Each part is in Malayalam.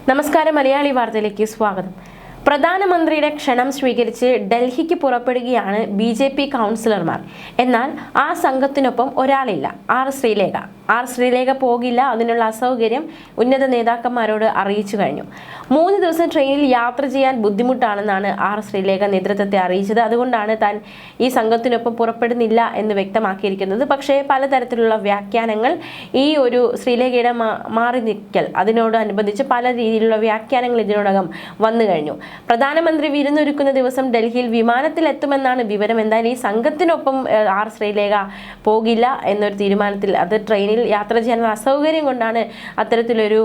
നമസ്കാരം, മലയാളി വാർത്തയിലേക്ക് സ്വാഗതം. പ്രധാനമന്ത്രിയുടെ ക്ഷണം സ്വീകരിച്ച് ഡൽഹിക്ക് പുറപ്പെടുകയാണ് BJP കൗൺസിലർമാർ. എന്നാൽ ആ സംഘത്തിനൊപ്പം ഒരാളില്ല, ആർ ശ്രീലേഖ പോകില്ല. അതിനുള്ള അസൗകര്യം ഉന്നത നേതാക്കന്മാരോട് അറിയിച്ചു കഴിഞ്ഞു. 3 ദിവസം ട്രെയിനിൽ യാത്ര ചെയ്യാൻ ബുദ്ധിമുട്ടാണെന്നാണ് ആർ ശ്രീലേഖ നേതൃത്വത്തെ അറിയിച്ചത്. അതുകൊണ്ടാണ് താൻ ഈ സംഘത്തിനൊപ്പം പുറപ്പെടുന്നില്ല എന്ന് വ്യക്തമാക്കിയിരിക്കുന്നത്. പക്ഷേ പലതരത്തിലുള്ള വ്യാഖ്യാനങ്ങൾ, ഈ ഒരു ശ്രീലേഖയുടെ മാറി നിൽക്കൽ, അതിനോടനുബന്ധിച്ച് പല രീതിയിലുള്ള വ്യാഖ്യാനങ്ങൾ ഇതിനോടകം വന്നു കഴിഞ്ഞു. പ്രധാനമന്ത്രി വിരുന്നൊരുക്കുന്ന ദിവസം ഡൽഹിയിൽ വിമാനത്തിൽ എത്തുമെന്നാണ് വിവരം. എന്തായാലും ഈ സംഘത്തിനൊപ്പം ആർ ശ്രീലേഖ പോകില്ല എന്നൊരു തീരുമാനത്തിൽ, അത് ട്രെയിനിൽ യാത്ര ചെയ്യാനുള്ള അസൗകര്യം കൊണ്ടാണ് അത്തരത്തിലൊരു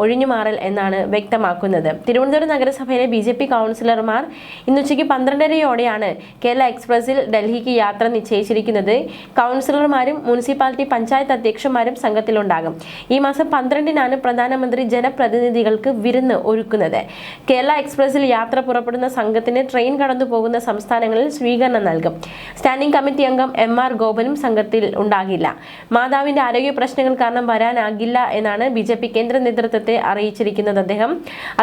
ഒഴിഞ്ഞുമാറൽ എന്നാണ് വ്യക്തമാക്കുന്നത്. തിരുവനന്തപുരം നഗരസഭയിലെ BJP കൗൺസിലർമാർ ഇന്നുച്ചയ്ക്ക് 12:30യോടെയാണ് കേരള എക്സ്പ്രസിൽ ഡൽഹിക്ക് യാത്ര നിശ്ചയിച്ചിരിക്കുന്നത്. കൗൺസിലർമാരും മുനിസിപ്പാലിറ്റി പഞ്ചായത്ത് അധ്യക്ഷന്മാരും സംഘത്തിലുണ്ടാകും. ഈ മാസം 12-നാണ് പ്രധാനമന്ത്രി ജനപ്രതിനിധികൾക്ക് വിരുന്ന് ഒരുക്കുന്നത്. കേരള എക്സ്പ്രസിൽ യാത്ര പുറപ്പെടുന്ന സംഘത്തിന് ട്രെയിൻ കടന്നു പോകുന്ന സംസ്ഥാനങ്ങളിൽ സ്വീകരണം നൽകും. സ്റ്റാൻഡിംഗ് കമ്മിറ്റി അംഗം MR ഗോപനും സംഘത്തിൽ ഉണ്ടാകില്ല. മാതാവിന്റെ ആരോഗ്യ പ്രശ്നങ്ങൾ കാരണം വരാനാകില്ല എന്നാണ് BJP കേന്ദ്ര നേതൃത്വത്തെ അറിയിച്ചിരിക്കുന്നത്. അദ്ദേഹം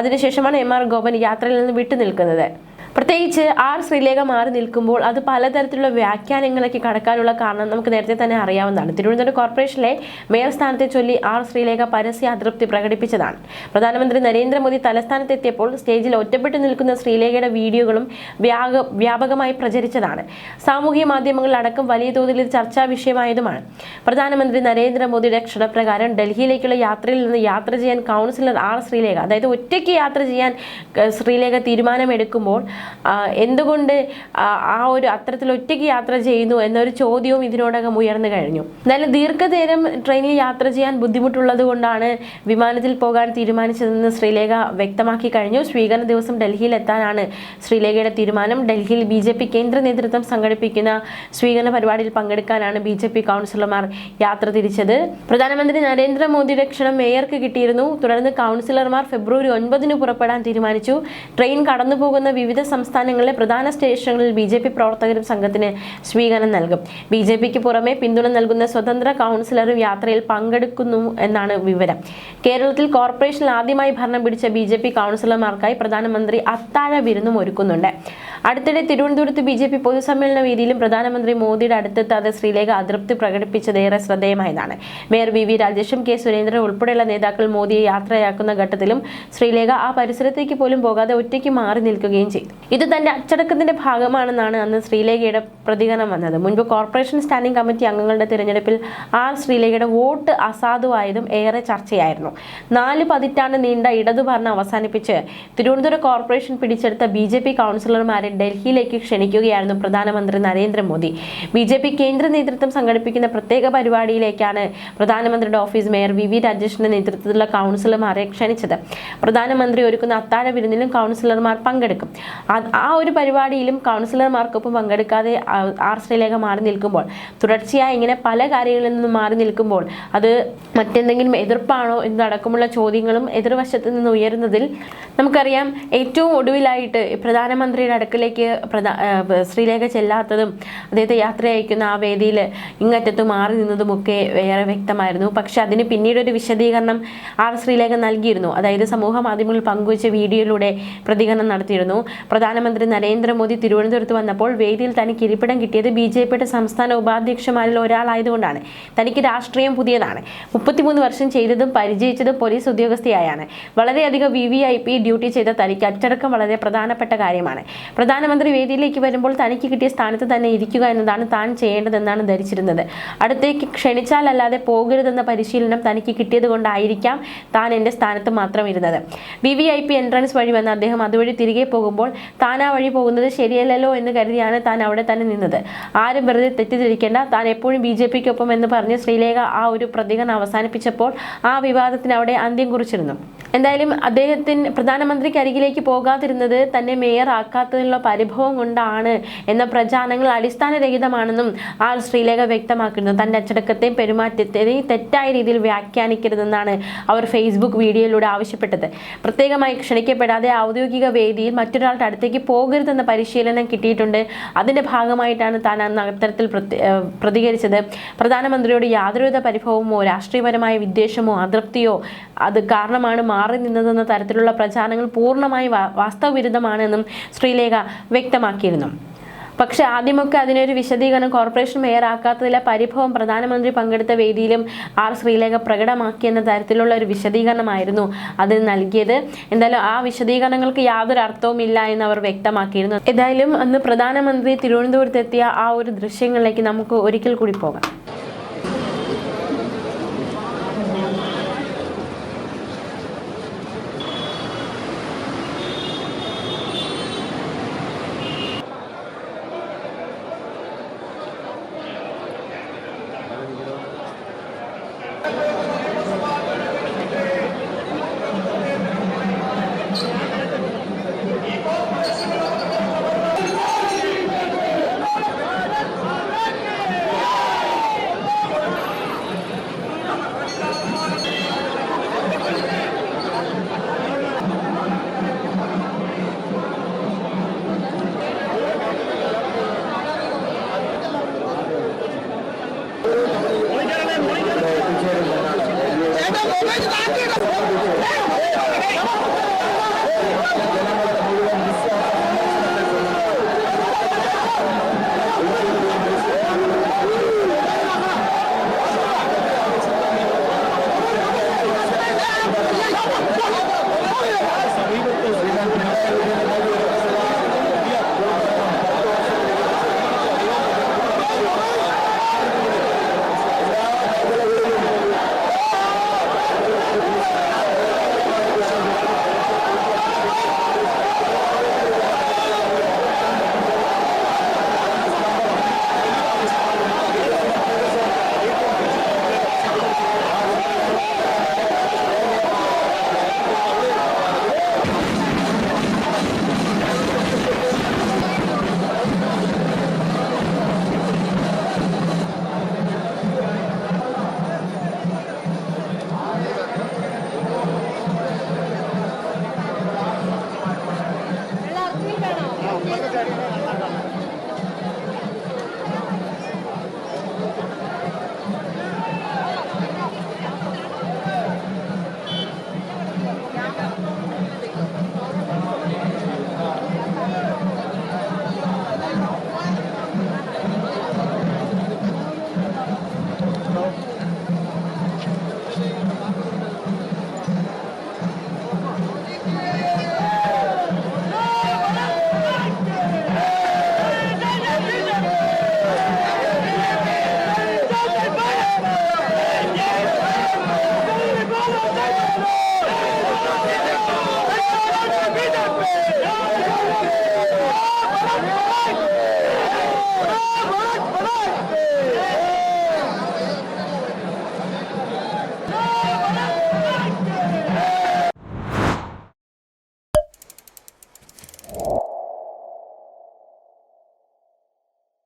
അതിനുശേഷമാണ് MR ഗോപൻ യാത്രയിൽ നിന്ന് വിട്ടുനിൽക്കുന്നത്. പ്രത്യേകിച്ച് ആർ ശ്രീലേഖ മാറി നിൽക്കുമ്പോൾ അത് പലതരത്തിലുള്ള വ്യാഖ്യാനങ്ങളിലേക്ക് കടക്കാനുള്ള കാരണം നമുക്ക് നേരത്തെ തന്നെ അറിയാവുന്നതാണ്. തിരുവനന്തപുരം കോർപ്പറേഷനിലെ മേയർ സ്ഥാനത്തെ ചൊല്ലി ആർ ശ്രീലേഖ പരസ്യ അതൃപ്തി പ്രകടിപ്പിച്ചതാണ്. പ്രധാനമന്ത്രി നരേന്ദ്രമോദി തലസ്ഥാനത്തെത്തിയപ്പോൾ സ്റ്റേജിൽ ഒറ്റപ്പെട്ടു നിൽക്കുന്ന ശ്രീലേഖയുടെ വീഡിയോകളും വ്യാപകമായി പ്രചരിച്ചതാണ്. സാമൂഹ്യ മാധ്യമങ്ങളിലടക്കം വലിയ തോതിൽ ചർച്ചാ വിഷയമായതുമാണ്. പ്രധാനമന്ത്രി നരേന്ദ്രമോദിയുടെ ക്ഷണപ്രകാരം ഡൽഹിയിലേക്കുള്ള യാത്രയിൽ നിന്ന് യാത്ര ചെയ്യാൻ കൗൺസിലർ ആർ ശ്രീലേഖ, അതായത് ഒറ്റയ്ക്ക് യാത്ര ചെയ്യാൻ ശ്രീലേഖ തീരുമാനമെടുക്കുമ്പോൾ എന്തുകൊണ്ട് അത്തരത്തിൽ ഒറ്റയ്ക്ക് യാത്ര ചെയ്യുന്നു എന്നൊരു ചോദ്യവും ഇതിനോടകം ഉയർന്നു കഴിഞ്ഞു. എന്നാലും ദീർഘനേരം ട്രെയിനിൽ യാത്ര ചെയ്യാൻ ബുദ്ധിമുട്ടുള്ളത് കൊണ്ടാണ് വിമാനത്തിൽ പോകാൻ തീരുമാനിച്ചതെന്ന് ശ്രീലേഖ വ്യക്തമാക്കി കഴിഞ്ഞു. സ്വീകരണ ദിവസം ഡൽഹിയിൽ എത്താനാണ് ശ്രീലേഖയുടെ തീരുമാനം. ഡൽഹിയിൽ BJP കേന്ദ്ര നേതൃത്വം സംഘടിപ്പിക്കുന്ന സ്വീകരണ പരിപാടിയിൽ പങ്കെടുക്കാനാണ് BJP കൗൺസിലർമാർ യാത്ര തിരിച്ചത്. പ്രധാനമന്ത്രി നരേന്ദ്രമോദിയുടെ ക്ഷണം മേയർക്ക് കിട്ടിയിരുന്നു. തുടർന്ന് കൗൺസിലർമാർ ഫെബ്രുവരി 9-ന് പുറപ്പെടാൻ തീരുമാനിച്ചു. ട്രെയിൻ കടന്നുപോകുന്ന വിവിധ സംസ്ഥാനങ്ങളിലെ പ്രധാന സ്റ്റേഷനുകളിൽ BJP പ്രവർത്തകരും സംഘത്തിന് സ്വീകരണം നൽകും. BJPക്ക് പുറമെ പിന്തുണ നൽകുന്ന സ്വതന്ത്ര കൗൺസിലറും യാത്രയിൽ പങ്കെടുക്കുന്നു എന്നാണ് വിവരം. കേരളത്തിൽ കോർപ്പറേഷനിൽ ആദ്യമായി ഭരണം പിടിച്ച BJP കൗൺസിലർമാർക്കായി പ്രധാനമന്ത്രി അത്താഴ വിരുന്നും ഒരുക്കുന്നുണ്ട്. അടുത്തിടെ തിരുവനന്തപുരത്ത് BJP പൊതുസമ്മേളന വേദിയിലും പ്രധാനമന്ത്രി മോദിയുടെ അടുത്തെത്താതെ ശ്രീലേഖ അതൃപ്തി പ്രകടിപ്പിച്ചതേറെ ശ്രദ്ധേയമായതാണ്. മേയർ VV രാജേഷും K സുരേന്ദ്രൻ ഉൾപ്പെടെയുള്ള നേതാക്കൾ മോദിയെ യാത്രയാക്കുന്ന ഘട്ടത്തിലും ശ്രീലേഖ ആ പരിസരത്തേക്ക് പോലും പോകാതെ ഒറ്റയ്ക്ക് മാറി നിൽക്കുകയും ചെയ്തു. ഇത് തന്റെ അച്ചടക്കത്തിന്റെ ഭാഗമാണെന്നാണ് അന്ന് ശ്രീലേഖയുടെ പ്രതികരണം വന്നത്. മുൻപ് കോർപ്പറേഷൻ സ്റ്റാൻഡിംഗ് കമ്മിറ്റി അംഗങ്ങളുടെ തിരഞ്ഞെടുപ്പിൽ ആർ ശ്രീലേഖയുടെ വോട്ട് അസാധുവായതും ഏറെ ചർച്ചയായിരുന്നു. 4 പതിറ്റാണ്ട് നീണ്ട ഇടതുഭരണം അവസാനിപ്പിച്ച് തിരുവനന്തപുരം കോർപ്പറേഷൻ പിടിച്ചെടുത്ത BJP കൗൺസിലർമാരെ ഡൽഹിയിലേക്ക് ക്ഷണിക്കുകയായിരുന്നു പ്രധാനമന്ത്രി നരേന്ദ്രമോദി. BJP കേന്ദ്ര നേതൃത്വം സംഘടിപ്പിക്കുന്ന പ്രത്യേക പരിപാടിയിലേക്കാണ് പ്രധാനമന്ത്രിയുടെ ഓഫീസ് മേയർ VV രാജേഷിന്റെ നേതൃത്വത്തിലുള്ള കൗൺസിലർമാരെ ക്ഷണിച്ചത്. പ്രധാനമന്ത്രി ഒരുക്കുന്ന അത്താഴ വിരുന്നിലും കൗൺസിലർമാർ പങ്കെടുക്കും. ആ ഒരു പരിപാടിയിലും കൗൺസിലർമാർക്കൊപ്പം പങ്കെടുക്കാതെ ആർ ശ്രീലേഖ മാറി നിൽക്കുമ്പോൾ, തുടർച്ചയായി ഇങ്ങനെ പല കാര്യങ്ങളിൽ നിന്നും മാറി നിൽക്കുമ്പോൾ അത് മറ്റെന്തെങ്കിലും എതിർപ്പാണോ എന്നടക്കമുള്ള ചോദ്യങ്ങളും എതിർവശത്ത് നിന്ന് ഉയരുന്നതിൽ നമുക്കറിയാം. ഏറ്റവും ഒടുവിലായിട്ട് പ്രധാനമന്ത്രിയുടെ അടുക്കലേക്ക് ശ്രീലേഖ ചെല്ലാത്തതും അദ്ദേഹത്തെ യാത്ര അയക്കുന്ന ആ വേദിയിൽ ഇങ്ങറ്റത്ത് മാറി നിന്നതുമൊക്കെ വേറെ വ്യക്തമായിരുന്നു. പക്ഷെ അതിന് പിന്നീടൊരു വിശദീകരണം ആർ ശ്രീലേഖ നൽകിയിരുന്നു. അതായത് സമൂഹ മാധ്യമങ്ങളിൽ പങ്കുവച്ച വീഡിയോയിലൂടെ പ്രതികരണം നടത്തിയിരുന്നു. പ്രധാനമന്ത്രി നരേന്ദ്രമോദി തിരുവനന്തപുരത്ത് വന്നപ്പോൾ വേദിയിൽ തനിക്ക് ഇരിപ്പിടം കിട്ടിയത് BJPയുടെ സംസ്ഥാന ഉപാധ്യക്ഷന്മാരിൽ ഒരാളായതുകൊണ്ടാണ്. തനിക്ക് രാഷ്ട്രീയം പുതിയതാണ്. 33 വർഷം ചെയ്തതും പരിചയിച്ചതും പോലീസ് ഉദ്യോഗസ്ഥയായാണ്. വളരെയധികം VVIP ഡ്യൂട്ടി ചെയ്ത തനിക്ക് അച്ചടക്കം വളരെ പ്രധാനപ്പെട്ട കാര്യമാണ്. പ്രധാനമന്ത്രി വേദിയിലേക്ക് വരുമ്പോൾ തനിക്ക് കിട്ടിയ സ്ഥാനത്ത് തന്നെ ഇരിക്കുക എന്നതാണ് താൻ ചെയ്യേണ്ടതെന്നാണ് ധരിച്ചിരുന്നത്. അടുത്തേക്ക് ക്ഷണിച്ചാലല്ലാതെ പോകരുതെന്ന പരിശീലനം തനിക്ക് കിട്ടിയത് കൊണ്ടായിരിക്കാം താൻ എൻ്റെ സ്ഥാനത്ത് മാത്രം ഇരുന്നത്. VVIP എൻട്രൻസ് വഴി വന്ന അദ്ദേഹം അതുവഴി തിരികെ പോകുമ്പോൾ താൻ ആ വഴി പോകുന്നത് ശരിയല്ലല്ലോ എന്ന് കരുതിയാണ് താൻ അവിടെ തന്നെ നിന്നത്. ആരും വെറുതെ തെറ്റിദ്ധരിക്കേണ്ട, താൻ എപ്പോഴും BJPക്കൊപ്പം എന്ന് പറഞ്ഞ് ശ്രീലേഖ ആ ഒരു പ്രതികരണം അവസാനിപ്പിച്ചപ്പോൾ ആ വിവാദത്തിന് അവിടെ അന്ത്യം കുറിച്ചിരുന്നു. എന്തായാലും പ്രധാനമന്ത്രിക്ക് അരികിലേക്ക് പോകാതിരുന്നത് തന്നെ മേയർ ആക്കാത്തതിനുള്ള പരിഭവം കൊണ്ടാണ് എന്ന പ്രചാരണങ്ങൾ അടിസ്ഥാനരഹിതമാണെന്നും ആർ ശ്രീലേഖ വ്യക്തമാക്കുന്നു. തന്റെ അച്ചടക്കത്തെയും പെരുമാറ്റത്തെയും തെറ്റായ രീതിയിൽ വ്യാഖ്യാനിക്കരുതെന്നാണ് അവർ ഫേസ്ബുക്ക് വീഡിയോയിലൂടെ ആവശ്യപ്പെട്ടത്. പ്രത്യേകമായി ക്ഷണിക്കപ്പെടാതെ ഔദ്യോഗിക വേദിയിൽ മറ്റൊരാളുടെ അടുത്തേക്ക് പോകരുതെന്ന പരിശീലനം കിട്ടിയിട്ടുണ്ട്. അതിൻ്റെ ഭാഗമായിട്ടാണ് താൻ അന്ന് അത്തരത്തിൽ പ്രതികരിച്ചത്. പ്രധാനമന്ത്രിയോട് യാതൊരുവിധ പരിഭവമോ രാഷ്ട്രീയപരമായ വിദ്വേഷമോ അതൃപ്തിയോ അത് കാരണമാണ് മാറി നിന്നതെന്ന തരത്തിലുള്ള പ്രചാരണങ്ങൾ പൂർണ്ണമായി വാസ്തവവിരുദ്ധമാണെന്നും ശ്രീലേഖ വ്യക്തമാക്കിയിരുന്നു. പക്ഷേ ആദ്യമൊക്കെ അതിനൊരു വിശദീകരണം കോർപ്പറേഷൻ മേയർ ആക്കാത്തതിലെ പരിഭവം പ്രധാനമന്ത്രി പങ്കെടുത്ത വേദിയിലും ശ്രീലേഖ പ്രകടമാക്കിയെന്ന തരത്തിലുള്ള ഒരു വിശദീകരണമായിരുന്നു അതിന് നൽകിയത്. എന്തായാലും ആ വിശദീകരണങ്ങൾക്ക് യാതൊരു അർത്ഥവുമില്ല എന്ന് അവർ വ്യക്തമാക്കിയിരുന്നു. ഏതായാലും അന്ന് പ്രധാനമന്ത്രി തിരുവനന്തപുരത്തെത്തിയ ആ ഒരു ദൃശ്യങ്ങളിലേക്ക് നമുക്ക് ഒരിക്കൽ കൂടി പോകാം.